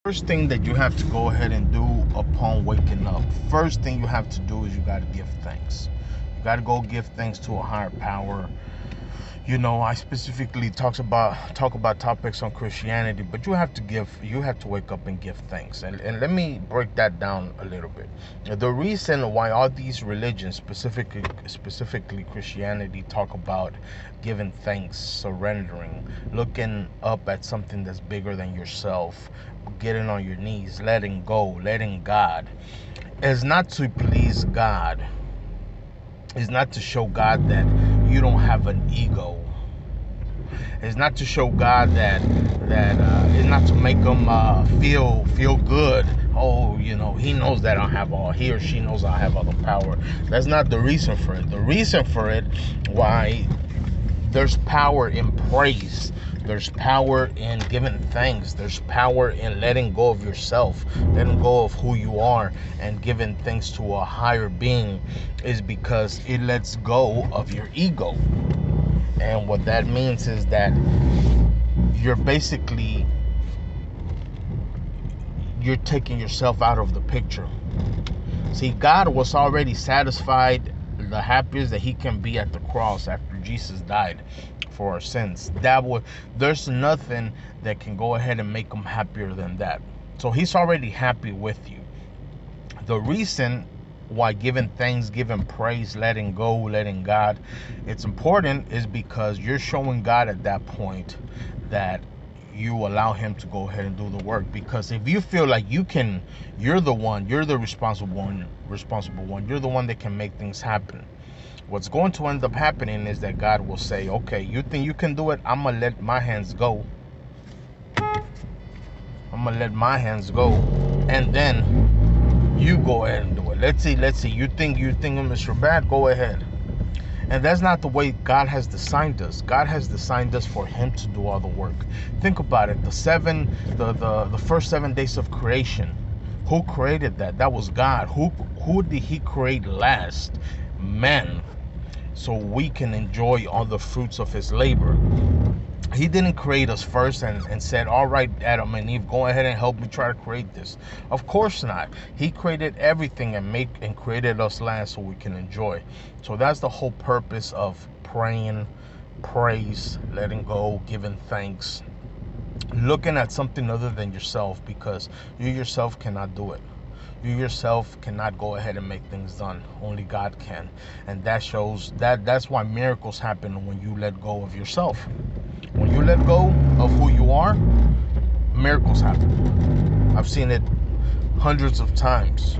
First thing that you have to go ahead and do upon waking up, first thing you have to do is you got to give thanks. You got to go give thanks to a higher power. I specifically talk about topics on Christianity, but you have to wake up and give thanks. And let me break that down a little bit. The reason why all these religions, specifically Christianity, talk about giving thanks, surrendering, looking up at something that's bigger than yourself, getting on your knees, letting go, letting God, is not to please God, is not to show God that you don't have an ego. It's not to show God that it's not to make him feel good. Oh, he knows that I have all. He or she knows I have all the power. That's not the reason for it. The reason for it, why there's power in praise. There's power in giving thanks. There's power in letting go of yourself, letting go of who you are, and giving thanks to a higher being, is because it lets go of your ego. And what that means is that you're basically you're taking yourself out of the picture. See, God was already satisfied, the happiest that he can be at the cross after Jesus died for our sins. There's nothing that can go ahead and make him happier than that. So he's already happy with you. The reason why giving thanks, giving praise, letting go, letting God, it's important, is because you're showing God at that point that you allow him to go ahead and do the work. Because if you feel like you're the responsible one, you're the one that can make things happen, what's going to end up happening is that God will say, okay, you think you can do it? I'm gonna let my hands go. And then you go ahead and do it. Let's see. You think I'm Mr. Bad? Go ahead. And that's not the way God has designed us. God has designed us for him to do all the work. Think about it. The first 7 days of creation. Who created that? That was God. Who did he create last? Man. So we can enjoy all the fruits of his labor. He didn't create us first and said, all right, Adam and Eve, go ahead and help me try to create this. Of course not. He created everything and created us last so we can enjoy. So that's the whole purpose of praying, praise, letting go, giving thanks, looking at something other than yourself, because you yourself cannot do it. You yourself cannot go ahead and make things done. Only God can. And that's why miracles happen when you let go of yourself. When you let go of who you are, miracles happen. I've seen it hundreds of times.